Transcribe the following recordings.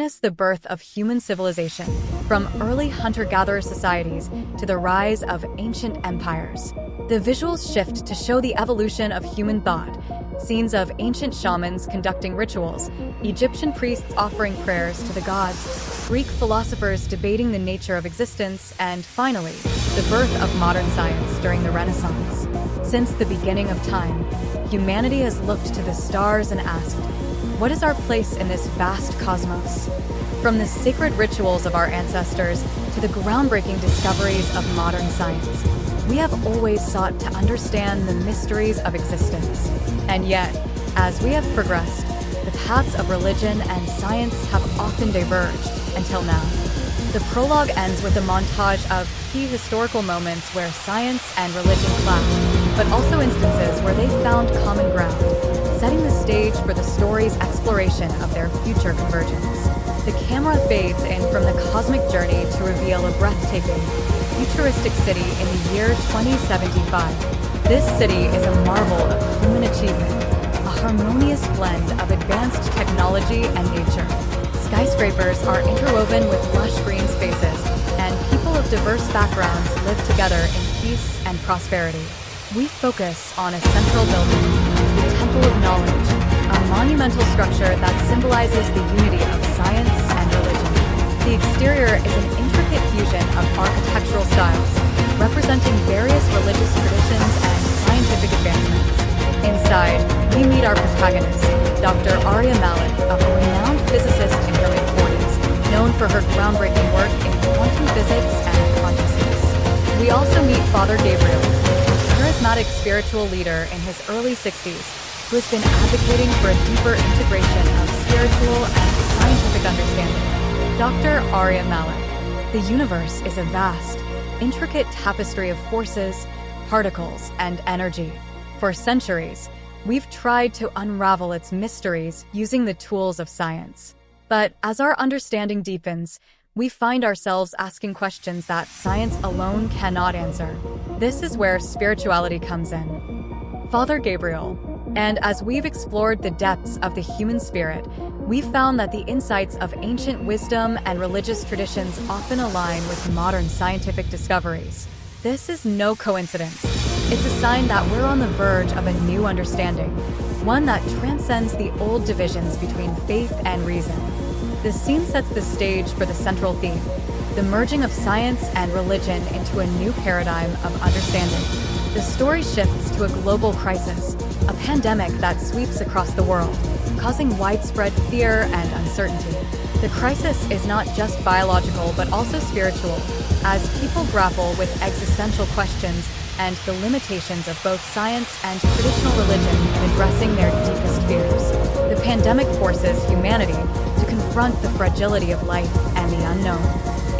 Witness the birth of human civilization, from early hunter-gatherer societies to the rise of ancient empires. The visuals shift to show the evolution of human thought, scenes of ancient shamans conducting rituals, Egyptian priests offering prayers to the gods, Greek philosophers debating the nature of existence, and finally, the birth of modern science during the Renaissance. Since the beginning of time, humanity has looked to the stars and asked, what is our place in this vast cosmos? From the sacred rituals of our ancestors to the groundbreaking discoveries of modern science, we have always sought to understand the mysteries of existence. And yet, as we have progressed, the paths of religion and science have often diverged until now. The prologue ends with a montage of key historical moments where science and religion clashed, but also instances where they found common ground, setting the stage for the story's exploration of their future convergence. The camera fades in from the cosmic journey to reveal a breathtaking, futuristic city in the year 2075. This city is a marvel of human achievement, a harmonious blend of advanced technology and nature. Skyscrapers are interwoven with lush green spaces, and people of diverse backgrounds live together in peace and prosperity. We focus on a central building, the Temple of Knowledge, a monumental structure that symbolizes the unity of science and religion. The exterior is an intricate fusion of architectural styles, representing various religious traditions and scientific advancements. Inside, we meet our protagonist, Dr. Arya Malik, a renowned physicist in her mid-40s, known for her groundbreaking work in quantum physics and consciousness. We also meet Father Gabriel, charismatic spiritual leader in his early 60s, who has been advocating for a deeper integration of spiritual and scientific understanding. Dr. Arya Malik. The universe is a vast, intricate tapestry of forces, particles, and energy. For centuries, we've tried to unravel its mysteries using the tools of science. But as our understanding deepens, we find ourselves asking questions that science alone cannot answer. This is where spirituality comes in. Father Gabriel. And as we've explored the depths of the human spirit, we've found that the insights of ancient wisdom and religious traditions often align with modern scientific discoveries. This is no coincidence. It's a sign that we're on the verge of a new understanding, one that transcends the old divisions between faith and reason. The scene sets the stage for the central theme, the merging of science and religion into a new paradigm of understanding. The story shifts to a global crisis, a pandemic that sweeps across the world, causing widespread fear and uncertainty. The crisis is not just biological but also spiritual, as people grapple with existential questions and the limitations of both science and traditional religion in addressing their deepest fears. The pandemic forces humanity to confront the fragility of life and the unknown.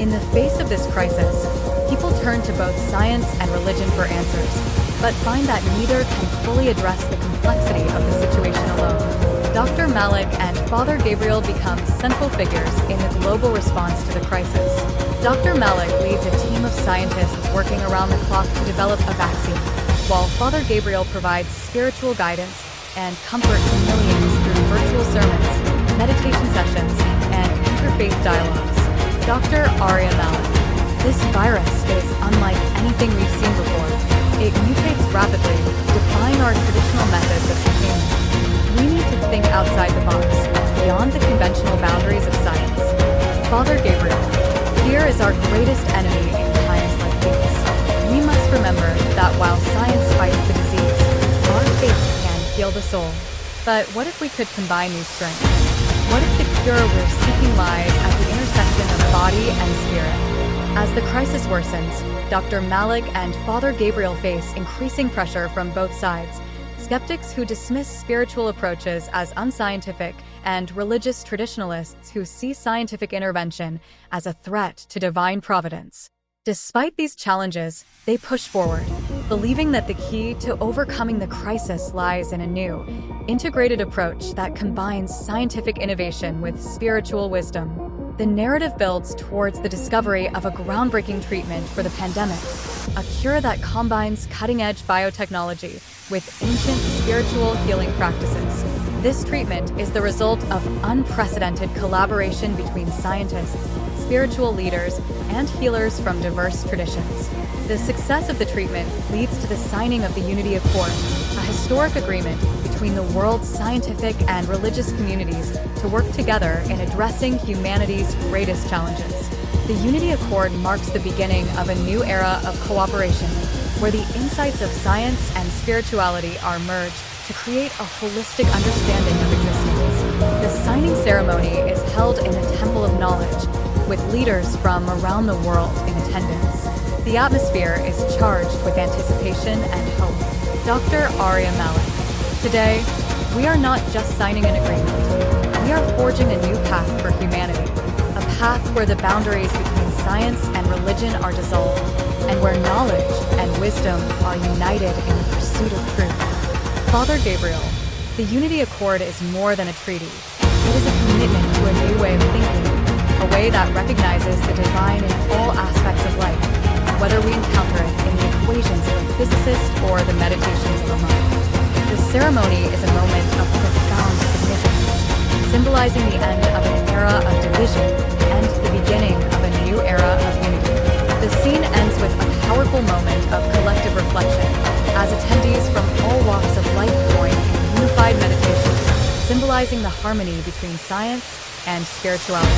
In the face of this crisis, people turn to both science and religion for answers, but find that neither can fully address the complexity of the situation alone. Dr. Malik and Father Gabriel become central figures in the global response to the crisis. Dr. Malik leads a team of scientists working around the clock to develop a vaccine, while Father Gabriel provides spiritual guidance and comfort to millions through virtual sermons, meditation sessions, and interfaith dialogues. Dr. Arya Malik. This virus is unlike anything we've seen before. It mutates rapidly, defying our traditional methods of containment. We need to think outside the box, beyond the conventional boundaries of science. Father Gabriel. Fear is our greatest enemy in times like these. We must remember that while science fights the disease, our faith can heal the soul. But what if we could combine these strengths? What if the cure we're seeking lies at the intersection of body and spirit? As the crisis worsens, Dr. Malik and Father Gabriel face increasing pressure from both sides. Skeptics who dismiss spiritual approaches as unscientific, and religious traditionalists who see scientific intervention as a threat to divine providence. Despite these challenges, they push forward, believing that the key to overcoming the crisis lies in a new, integrated approach that combines scientific innovation with spiritual wisdom. The narrative builds towards the discovery of a groundbreaking treatment for the pandemic, a cure that combines cutting-edge biotechnology with ancient spiritual healing practices. This treatment is the result of unprecedented collaboration between scientists, spiritual leaders, and healers from diverse traditions. The success of the treatment leads to the signing of the Unity Accord, a historic agreement between the world's scientific and religious communities to work together in addressing humanity's greatest challenges. The Unity Accord marks the beginning of a new era of cooperation, where the insights of science and spirituality are merged to create a holistic understanding of existence. The signing ceremony is held in a temple of knowledge, with leaders from around the world in attendance. The atmosphere is charged with anticipation and hope. Dr. Arya Malik. Today, we are not just signing an agreement. We are forging a new path for humanity, a path where the boundaries between science and religion are dissolved, and where knowledge and wisdom are united in the pursuit of truth. Father Gabriel, the Unity Accord is more than a treaty. It is a commitment to a new way of thinking, a way that recognizes the divine in all aspects of life, whether we encounter it in the equations of a physicist or the meditations of a monk. The ceremony is a moment of profound significance, symbolizing the end of an era of division and the beginning of a new era of unity. The scene ends with a powerful moment of collective reflection, as attendees from all walks of life join in unified meditation, symbolizing the harmony between science and spirituality.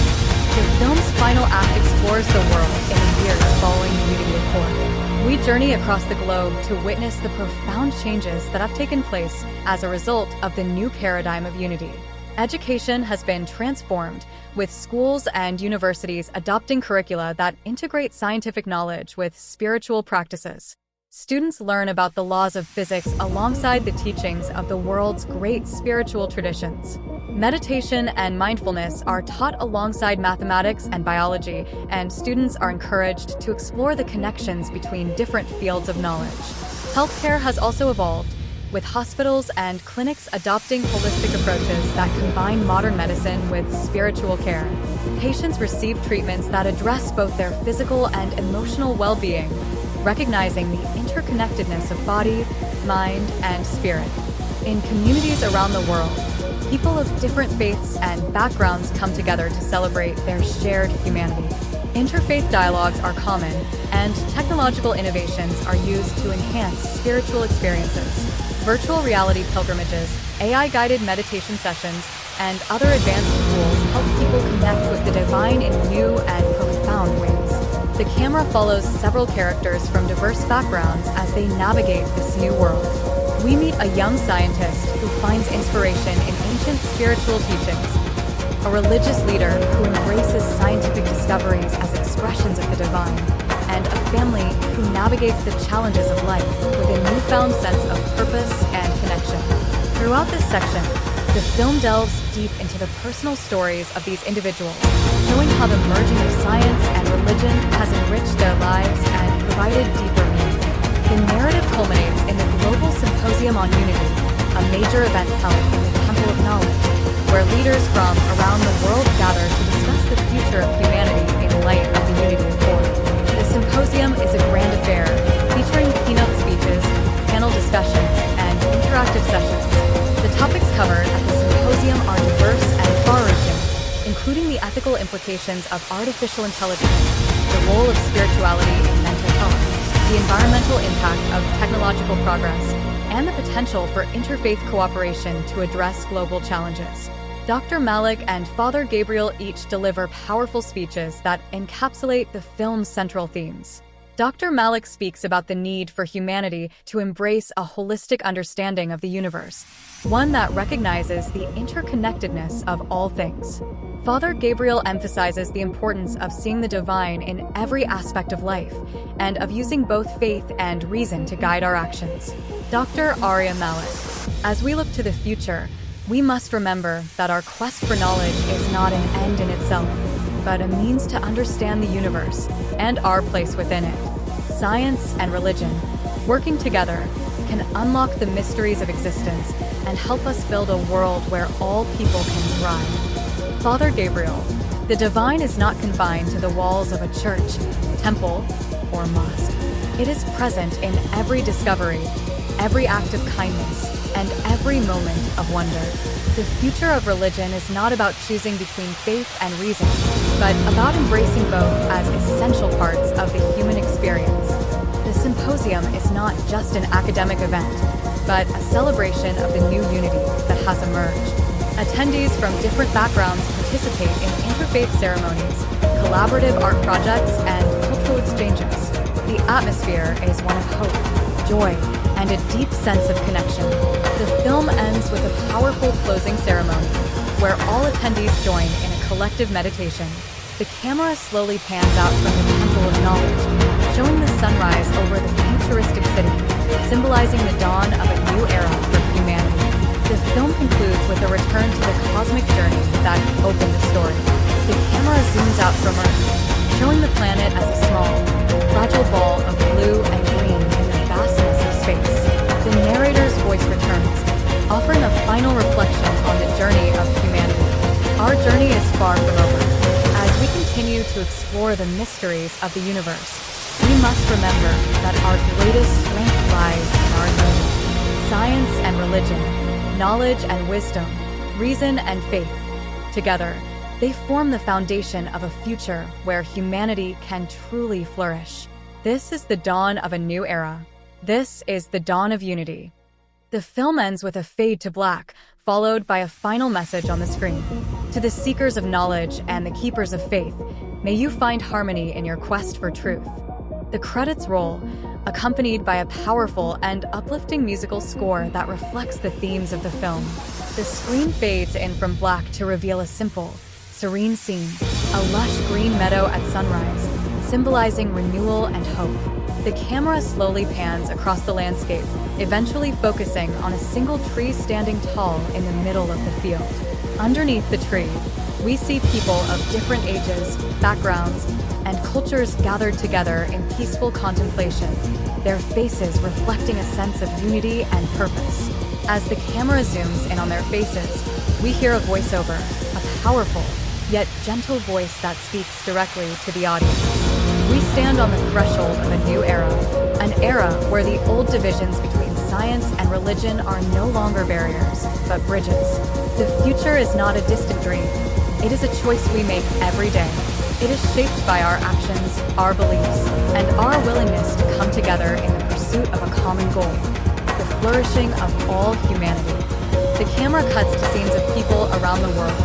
The film's final act explores the world in the years following the Unity Accord. We journey across the globe to witness the profound changes that have taken place as a result of the new paradigm of unity. Education has been transformed, with schools and universities adopting curricula that integrate scientific knowledge with spiritual practices. Students learn about the laws of physics alongside the teachings of the world's great spiritual traditions. Meditation and mindfulness are taught alongside mathematics and biology, and students are encouraged to explore the connections between different fields of knowledge. Healthcare has also evolved, with hospitals and clinics adopting holistic approaches that combine modern medicine with spiritual care. Patients receive treatments that address both their physical and emotional well-being, recognizing the interconnectedness of body, mind, and spirit. In communities around the world, people of different faiths and backgrounds come together to celebrate their shared humanity. Interfaith dialogues are common, and technological innovations are used to enhance spiritual experiences. Virtual reality pilgrimages, AI-guided meditation sessions, and other advanced tools help people connect with the divine in new and profound ways. The camera follows several characters from diverse backgrounds as they navigate this new world. We meet a young scientist who finds inspiration in ancient spiritual teachings, a religious leader who embraces scientific discoveries as expressions of the divine, and a family who navigates the challenges of life with a newfound sense of purpose and connection. Throughout this section, the film delves deep into the personal stories of these individuals, showing how the merging of science and religion has enriched their lives and provided deeper meaning. The narrative culminates in the Global Symposium on Unity, a major event held in the Temple of Knowledge, where leaders from around the world gather to discuss the future of humanity in light of the Unity Accord. The symposium is a grand affair, featuring keynote speeches, panel discussions, and interactive sessions. The topics covered at the symposium are diverse and far-reaching, including the ethical implications of artificial intelligence, the role of spirituality in mental health, the environmental impact of technological progress, and the potential for interfaith cooperation to address global challenges. Dr. Malik and Father Gabriel each deliver powerful speeches that encapsulate the film's central themes. Dr. Malik speaks about the need for humanity to embrace a holistic understanding of the universe, one that recognizes the interconnectedness of all things. Father Gabriel emphasizes the importance of seeing the divine in every aspect of life, and of using both faith and reason to guide our actions. Dr. Arya Malik. As we look to the future, we must remember that our quest for knowledge is not an end in itself, but a means to understand the universe and our place within it. Science and religion, working together, can unlock the mysteries of existence and help us build a world where all people can thrive. Father Gabriel, the divine is not confined to the walls of a church, temple, or mosque. It is present in every discovery, every act of kindness, and every moment of wonder. The future of religion is not about choosing between faith and reason, but about embracing both as essential parts of the human experience. The symposium is not just an academic event, but a celebration of the new unity that has emerged. Attendees from different backgrounds participate in interfaith ceremonies, collaborative art projects, and cultural exchanges. The atmosphere is one of hope, joy, and a deep sense of connection. The film ends with a powerful closing ceremony, where all attendees join in a collective meditation. The camera slowly pans out from the Temple of Knowledge, showing the sunrise over the futuristic city, symbolizing the dawn of a new era for humanity. The film concludes with a return to the cosmic journey that opened the story. The camera zooms out from Earth, showing the planet as a small, fragile ball of blue and green in the vastness of space. The narrator's voice returns, offering a final reflection on the journey of humanity. Our journey is far from over. As we continue to explore the mysteries of the universe, we must remember that our greatest strength lies in our unity. Science and religion, knowledge and wisdom, reason and faith. Together, they form the foundation of a future where humanity can truly flourish. This is the dawn of a new era. This is the dawn of unity. The film ends with a fade to black, followed by a final message on the screen. To the seekers of knowledge and the keepers of faith, may you find harmony in your quest for truth. The credits roll, accompanied by a powerful and uplifting musical score that reflects the themes of the film. The screen fades in from black to reveal a simple, serene scene, a lush green meadow at sunrise, symbolizing renewal and hope. The camera slowly pans across the landscape, eventually focusing on a single tree standing tall in the middle of the field. Underneath the tree, we see people of different ages, backgrounds, and cultures gathered together in peaceful contemplation, their faces reflecting a sense of unity and purpose. As the camera zooms in on their faces, we hear a voiceover, a powerful, yet gentle voice that speaks directly to the audience. We stand on the threshold of a new era, an era where the old divisions between science and religion are no longer barriers, but bridges. The future is not a distant dream. It is a choice we make every day. It is shaped by our actions, our beliefs, and our willingness to come together in the pursuit of a common goal, the flourishing of all humanity. The camera cuts to scenes of people around the world,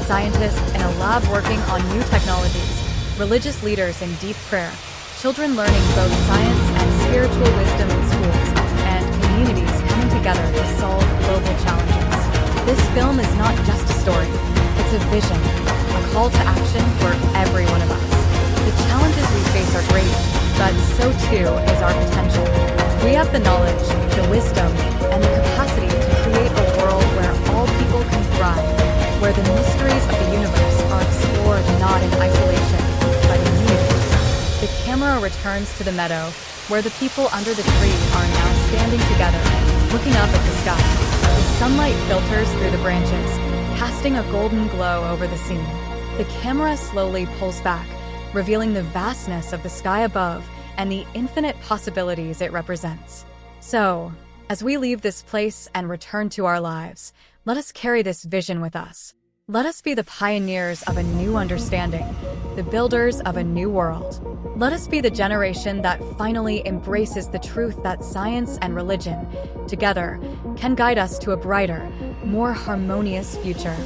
scientists in a lab working on new technologies, religious leaders in deep prayer, children learning both science and spiritual wisdom in schools, and communities coming together to solve global challenges. This film is not just a story, it's a vision, a call to action for every one of us. The challenges we face are great, but so too is our potential. We have the knowledge, the wisdom, and the capacity to create a world where all people can thrive, where the mysteries of the universe are explored not in isolation, but in unity. The camera returns to the meadow, where the people under the tree are now standing together, looking up at the sky. The sunlight filters through the branches, casting a golden glow over the scene. The camera slowly pulls back, revealing the vastness of the sky above and the infinite possibilities it represents. So, as we leave this place and return to our lives, let us carry this vision with us. Let us be the pioneers of a new understanding, the builders of a new world. Let us be the generation that finally embraces the truth that science and religion, together, can guide us to a brighter, more harmonious future.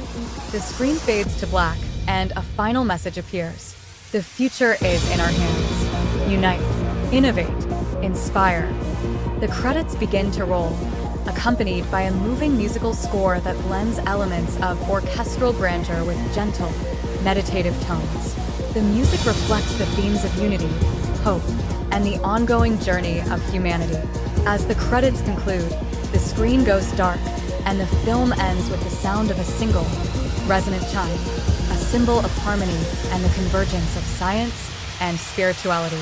The screen fades to black, and a final message appears. The future is in our hands. Unite, innovate, inspire. The credits begin to roll, accompanied by a moving musical score that blends elements of orchestral grandeur with gentle, meditative tones. The music reflects the themes of unity, hope, and the ongoing journey of humanity. As the credits conclude, the screen goes dark, and the film ends with the sound of a single, resonant chime, a symbol of harmony and the convergence of science and spirituality.